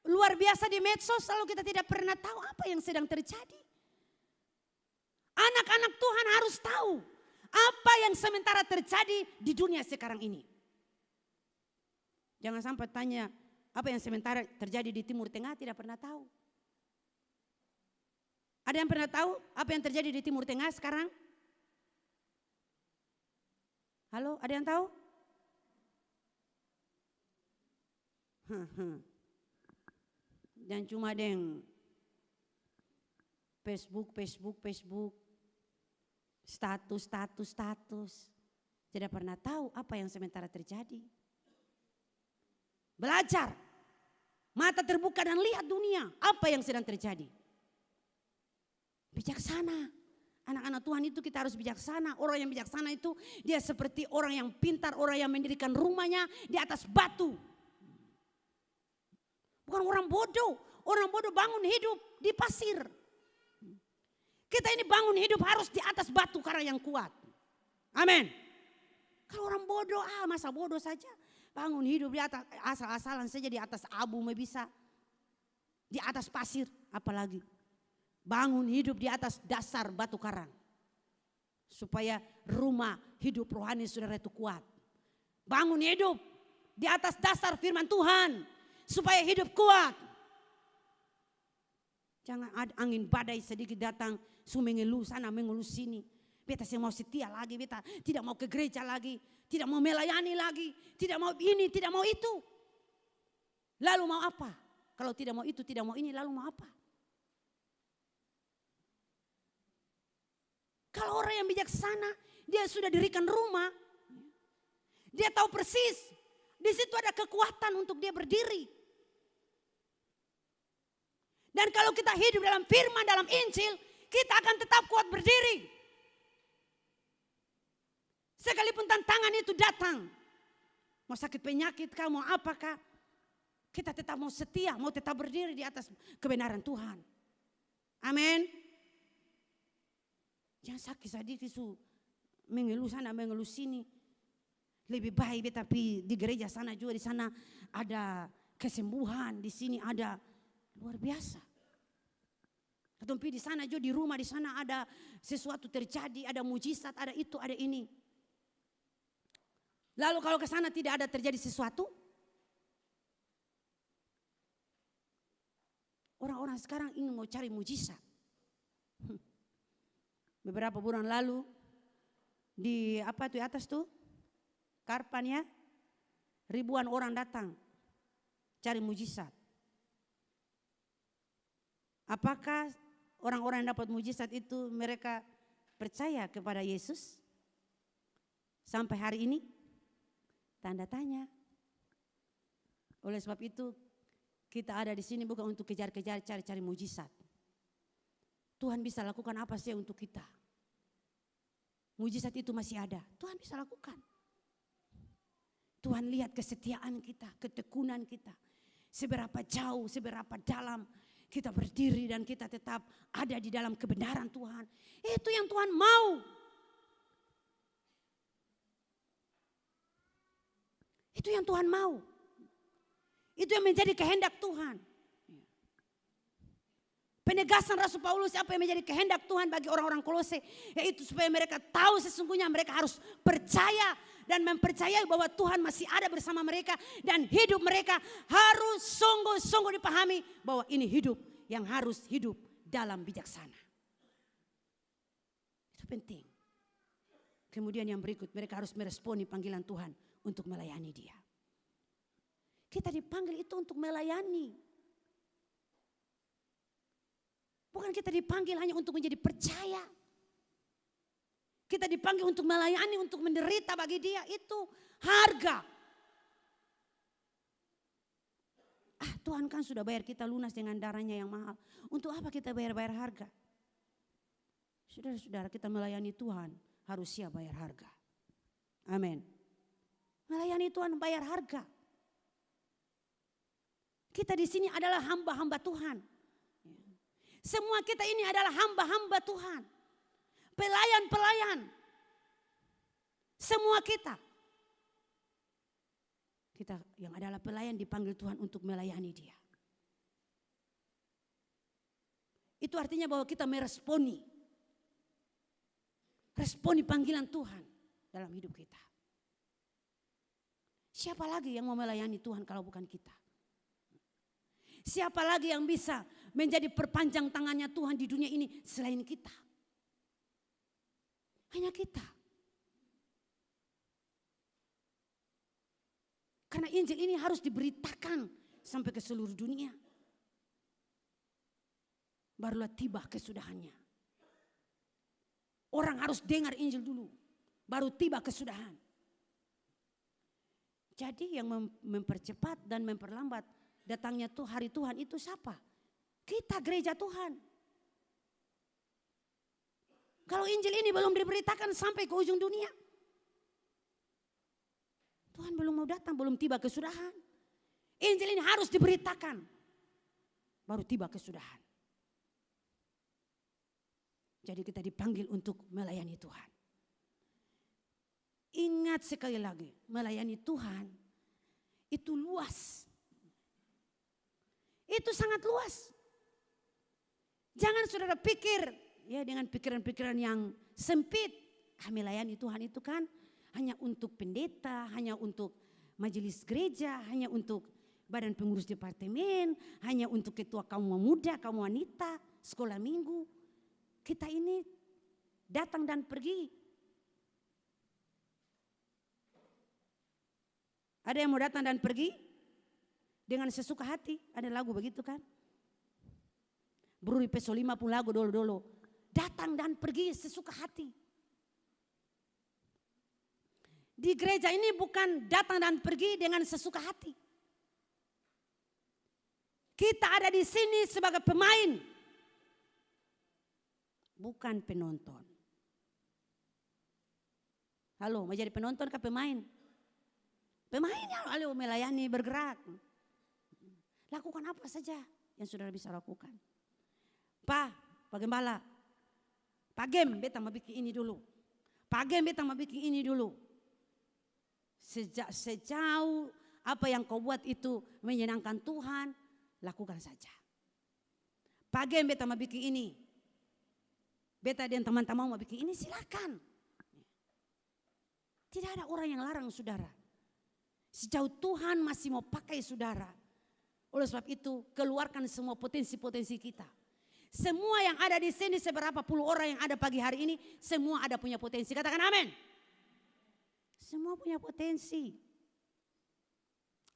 luar biasa di medsos lalu kita tidak pernah tahu apa yang sedang terjadi. Anak-anak Tuhan harus tahu apa yang sementara terjadi di dunia sekarang ini. Jangan sampai tanya apa yang sementara terjadi di Timur Tengah, tidak pernah tahu. Ada yang pernah tahu apa yang terjadi di Timur Tengah sekarang? Halo, ada yang tahu? Dan cuma ada yang Facebook. Status. Tidak pernah tahu apa yang sementara terjadi. Belajar Mata terbuka dan lihat dunia. Apa yang sedang terjadi. Bijaksana. Anak-anak Tuhan itu kita harus bijaksana. Orang yang bijaksana itu dia seperti orang yang pintar. Orang yang mendirikan rumahnya di atas batu. Bukan orang bodoh. Orang bodoh bangun hidup di pasir. Kita ini bangun hidup harus di atas batu karena yang kuat. Amin. Kalau orang bodoh, masa bodoh saja. Bangun hidup di atas, asal-asalan saja di atas abu bisa. Di atas pasir, apalagi. Bangun hidup di atas dasar batu karang. Supaya rumah hidup rohani saudara itu kuat. Bangun hidup di atas dasar firman Tuhan. Supaya hidup kuat. Jangan ada angin badai sedikit datang, mengeluh sana, mengeluh sini. Beta saya mau setia lagi, beta tidak mau ke gereja lagi, tidak mau melayani lagi, tidak mau ini, tidak mau itu. Lalu mau apa? Kalau tidak mau itu, tidak mau ini, lalu mau apa? Kalau orang yang bijaksana, dia sudah dirikan rumah, dia tahu persis, di situ ada kekuatan untuk dia berdiri. Dan kalau kita hidup dalam firman, dalam Injil, kita akan tetap kuat berdiri. Sekalipun tantangan itu datang. Mau sakit penyakit kah, mau apakah. Kita tetap mau setia, mau tetap berdiri di atas kebenaran Tuhan. Amin. Jangan sakit sedikit mengeluh sana, mengeluh sini. Lebih baik tapi di gereja sana juga, di sana ada kesembuhan, di sini ada luar biasa. Tapi di sana juga di rumah, di sana ada sesuatu terjadi, ada mujizat, ada itu, ada ini. Lalu kalau ke sana tidak ada terjadi sesuatu, orang-orang sekarang ingin mau cari mujizat. Beberapa bulan lalu di atas tuh Karpan ya, ribuan orang datang cari mujizat. Apakah orang-orang yang dapat mujizat itu mereka percaya kepada Yesus? Sampai hari ini tanda tanya. Oleh sebab itu kita ada di sini bukan untuk kejar-kejar cari-cari mujizat. Tuhan bisa lakukan apa sih untuk kita? Mujizat itu masih ada. Tuhan bisa lakukan. Tuhan lihat kesetiaan kita, ketekunan kita. Seberapa jauh, seberapa dalam kita berdiri dan kita tetap ada di dalam kebenaran Tuhan. Itu yang Tuhan mau. Itu yang Tuhan mau. Itu yang menjadi kehendak Tuhan. Penegasan Rasul Paulus apa yang menjadi kehendak Tuhan bagi orang-orang Kolose, yaitu supaya mereka tahu sesungguhnya mereka harus percaya dan mempercayai bahwa Tuhan masih ada bersama mereka dan hidup mereka harus sungguh-sungguh dipahami bahwa ini hidup yang harus hidup dalam bijaksana. Itu penting. Kemudian yang berikut, mereka harus meresponi panggilan Tuhan untuk melayani Dia. Kita dipanggil itu untuk melayani. Bukan kita dipanggil hanya untuk menjadi percaya. Kita dipanggil untuk melayani, untuk menderita bagi Dia. Itu harga. Tuhan kan sudah bayar kita lunas dengan darahnya yang mahal. Untuk apa kita bayar-bayar harga? Saudara-saudara, kita melayani Tuhan harus siap bayar harga. Amin. Melayani Tuhan bayar harga. Kita di sini adalah hamba-hamba Tuhan. Semua kita ini adalah hamba-hamba Tuhan. Pelayan-pelayan. Semua kita. Kita yang adalah pelayan dipanggil Tuhan untuk melayani Dia. Itu artinya bahwa kita meresponi. Responi panggilan Tuhan dalam hidup kita. Siapa lagi yang mau melayani Tuhan kalau bukan kita? Siapa lagi yang bisa menjadi perpanjang tangannya Tuhan di dunia ini selain kita? Hanya kita. Karena Injil ini harus diberitakan sampai ke seluruh dunia. Barulah tiba kesudahannya. Orang harus dengar Injil dulu, baru tiba kesudahan. Jadi yang mempercepat dan memperlambat datangnya tuh hari Tuhan itu siapa? Kita gereja Tuhan. Kalau Injil ini belum diberitakan sampai ke ujung dunia, Tuhan belum mau datang, belum tiba kesudahan. Injil ini harus diberitakan, baru tiba kesudahan. Jadi kita dipanggil untuk melayani Tuhan. Ingat sekali lagi, melayani Tuhan itu luas. Itu sangat luas. Jangan saudara pikir ya dengan pikiran-pikiran yang sempit. Melayani Tuhan itu kan hanya untuk pendeta, hanya untuk majelis gereja, hanya untuk badan pengurus departemen, hanya untuk ketua kaum muda, kaum wanita, sekolah minggu. Kita ini datang dan pergi. Ada yang mau datang dan pergi dengan sesuka hati. Ada lagu begitu kan? Bruri peso 50 lagu dulu-dulu. Datang dan pergi sesuka hati. Di gereja ini bukan datang dan pergi dengan sesuka hati. Kita ada di sini sebagai pemain. Bukan penonton. Halo, mau jadi penonton kah pemain? Pemain yang lalu melayani, bergerak. Lakukan apa saja yang saudara bisa lakukan. Pak Gembala, Pak Gem, beta mau bikin ini dulu. Pak Gem, beta mau bikin ini dulu. Sejauh apa yang kau buat itu menyenangkan Tuhan, lakukan saja. Pak Gem, beta mau bikin ini. Beta dan teman-teman mau bikin ini, silakan. Tidak ada orang yang larang saudara. Sejauh Tuhan masih mau pakai saudara. Oleh sebab itu keluarkan semua potensi-potensi kita. Semua yang ada di sini, seberapa puluh orang yang ada pagi hari ini, semua ada punya potensi. Katakan amin. Semua punya potensi.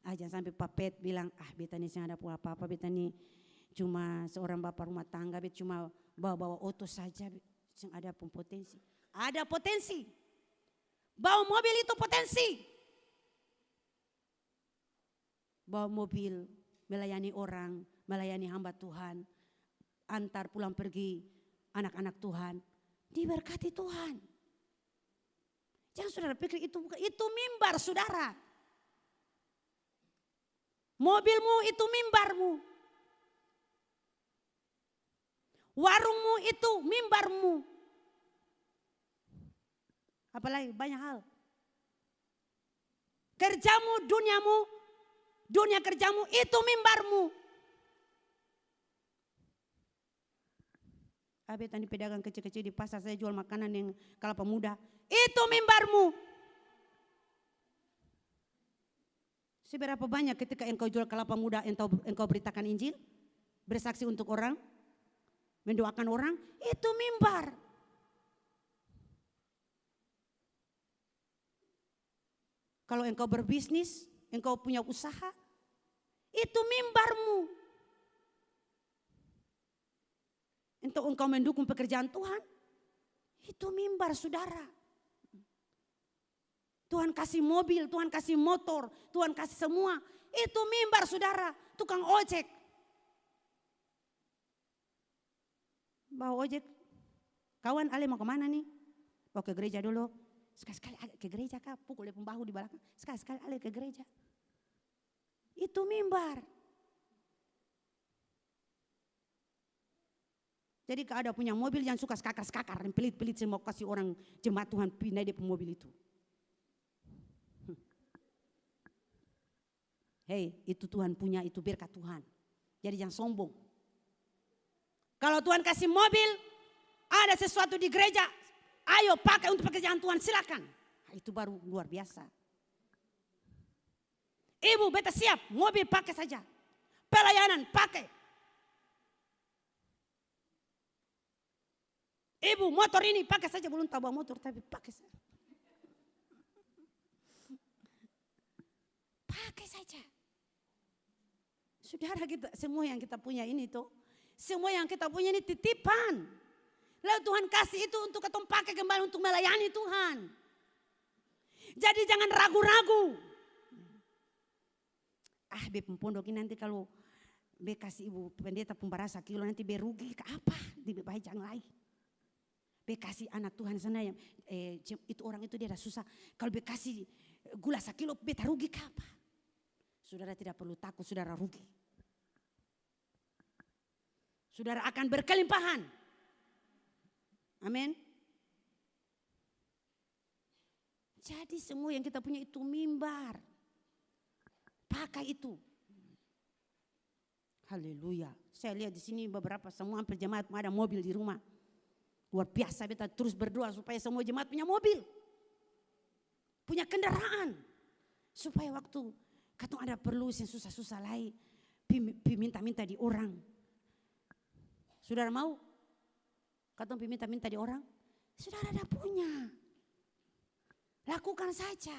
Jangan sampai Papet bilang, beta ini yang ada apa-apa, beta ini cuma seorang bapak rumah tangga, beta cuma bawa-bawa oto saja, yang ada pun potensi. Ada potensi. Bawa mobil itu potensi. Bawa mobil, melayani orang, melayani hamba Tuhan, antar pulang pergi anak-anak Tuhan, diberkati Tuhan. Jangan saudara pikir itu mimbar saudara. Mobilmu itu mimbarmu. Warungmu itu mimbarmu. Apalagi banyak hal. Kerjamu, duniamu, dunia kerjamu itu mimbarmu. Tadi pedagang kecil-kecil di pasar, saya jual makanan yang kelapa muda. Itu mimbarmu. Seberapa banyak ketika engkau jual kelapa muda, engkau beritakan Injil, bersaksi untuk orang, mendoakan orang, itu mimbar. Kalau engkau berbisnis, engkau punya usaha, itu mimbarmu. Untuk engkau mendukung pekerjaan Tuhan, itu mimbar saudara. Tuhan kasih mobil, Tuhan kasih motor, Tuhan kasih semua, itu mimbar saudara. Tukang ojek, bawa ojek, kawan Ale mau kemana nih? Mau ke gereja dulu. Sekali-sekali ke gereja kah? Pukul dia pembahu di belakang. Sekali-sekali Ale ke gereja. Itu mimbar. Jadi kalau ada punya mobil yang suka skakar-skakar, pelit-pelit semua kasih orang jemaat Tuhan pindah di mobil itu. Hei, itu Tuhan punya, itu berkat Tuhan. Jadi jangan sombong. Kalau Tuhan kasih mobil, ada sesuatu di gereja, ayo pakai untuk pekerjaan Tuhan, silakan. Itu baru luar biasa. Ibu, beta siap, mobil pakai saja. Pelayanan pakai. Ibu, motor ini pakai saja, belum tahu bawa motor tapi pakai saja. Pakai saja. Saudara kita, semua yang kita punya ini tuh, semua yang kita punya ini titipan. Lalu Tuhan kasih itu untuk kita pakai kembali untuk melayani Tuhan. Jadi jangan ragu-ragu. Be pondok ini nanti kalau be kasih ibu pendeta pembarasa kilo nanti be rugi ke apa? Di be baik jangan lain. Be kasih anak Tuhan sana yang itu orang itu dia dah susah. Kalau be kasih gula sekilo be rugi ke apa? Saudara tidak perlu takut, saudara rugi. Saudara akan berkelimpahan. Amin. Jadi semua yang kita punya itu mimbar. Pakai itu. Haleluya. Saya lihat di sini beberapa semua hampir jemaat ada mobil di rumah. Luar biasa, kita terus berdoa supaya semua jemaat punya mobil. Punya kendaraan. Supaya waktu katong ada perlu yang susah-susah lain. Minta-minta di orang. Saudara mau? Katong minta-minta di orang? Saudara ada punya. Lakukan saja.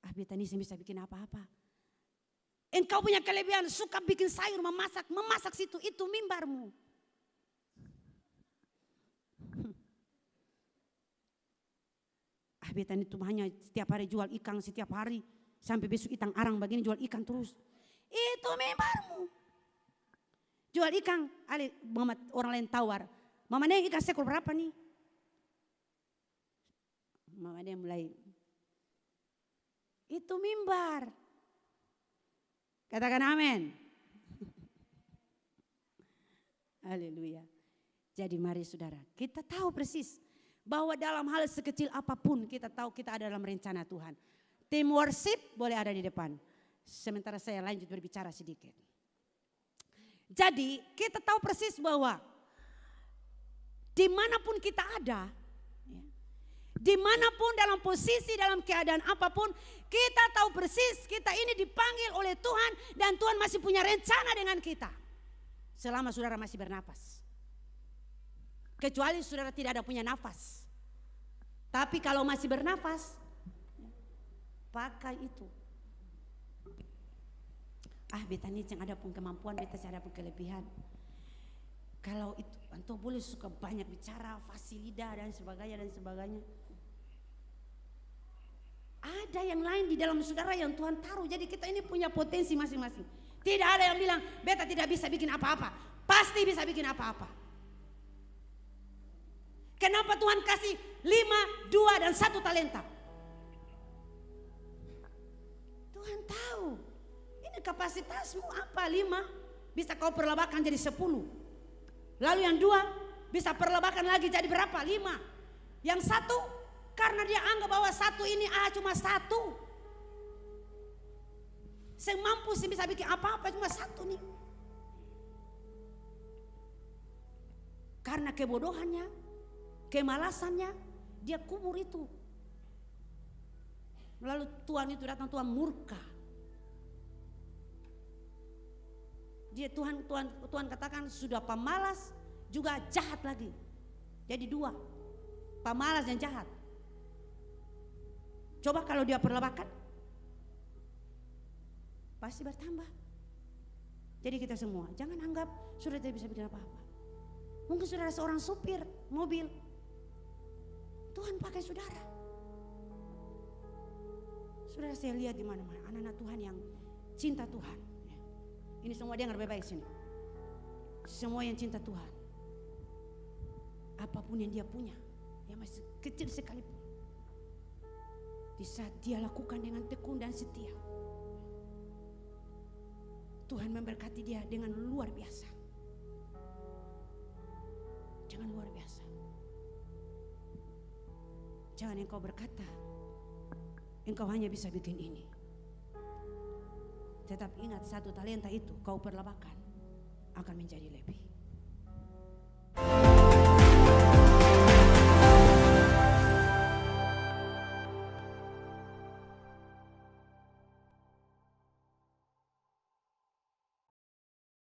Beta ini bisa bikin apa-apa. Engkau punya kelebihan suka bikin sayur, memasak situ, itu mimbarmu. Beta ini tuh hanya setiap hari jual ikan setiap hari. Sampai besok ikan arang begini jual ikan terus. Itu mimbarmu. Jual ikan, orang lain tawar. Mama nih ikan sekor berapa nih? Mama dia mulai. Itu mimbar. Katakan amin. Haleluya. Jadi mari saudara, kita tahu persis bahwa dalam hal sekecil apapun kita tahu kita ada dalam rencana Tuhan. Tim worship boleh ada di depan. Sementara saya lanjut berbicara sedikit. Jadi kita tahu persis bahwa dimanapun kita ada, dimanapun dalam posisi, dalam keadaan apapun, kita tahu persis kita ini dipanggil oleh Tuhan dan Tuhan masih punya rencana dengan kita. Selama saudara masih bernapas. Kecuali saudara tidak ada punya nafas. Tapi kalau masih bernapas, pakai itu. Beta ini yang ada pun kemampuan, beta ada pun kelebihan. Kalau itu, antum boleh suka banyak bicara, fasilida dan sebagainya. Ada yang lain di dalam saudara yang Tuhan taruh. Jadi kita ini punya potensi masing-masing. Tidak ada yang bilang, beta tidak bisa bikin apa-apa. Pasti bisa bikin apa-apa. Kenapa Tuhan kasih 5, 2 dan 1 talenta? Tuhan tahu. Ini kapasitasmu apa? 5 bisa kau perlebakan jadi 10. Lalu yang 2 bisa perlebakan lagi jadi berapa? 5. Yang 1 karena dia anggap bahwa 1 ini cuma 1. Saya mampu sih bisa bikin apa-apa cuma 1 nih. Karena kebodohannya, kemalasannya, dia kubur itu. Lalu Tuhan itu datang, Tuhan murka. Dia Tuhan katakan sudah pemalas juga jahat lagi. Jadi 2, pemalas dan jahat. Coba kalau dia perlebakan, pasti bertambah. Jadi kita semua jangan anggap saudara tidak bisa bikin apa-apa. Mungkin saudara seorang supir mobil, Tuhan pakai saudara. Saudara saya lihat di mana-mana anak-anak Tuhan yang cinta Tuhan. Ini semua dia dengar baik-baik sini. Semua yang cinta Tuhan, apapun yang dia punya, yang masih kecil sekalipun, di saat dia lakukan dengan tekun dan setia, Tuhan memberkati dia dengan luar biasa. Jangan luar biasa. Jangan engkau berkata, engkau hanya bisa bikin ini. Tetap ingat 1 talenta itu kau perlebakan akan menjadi lebih.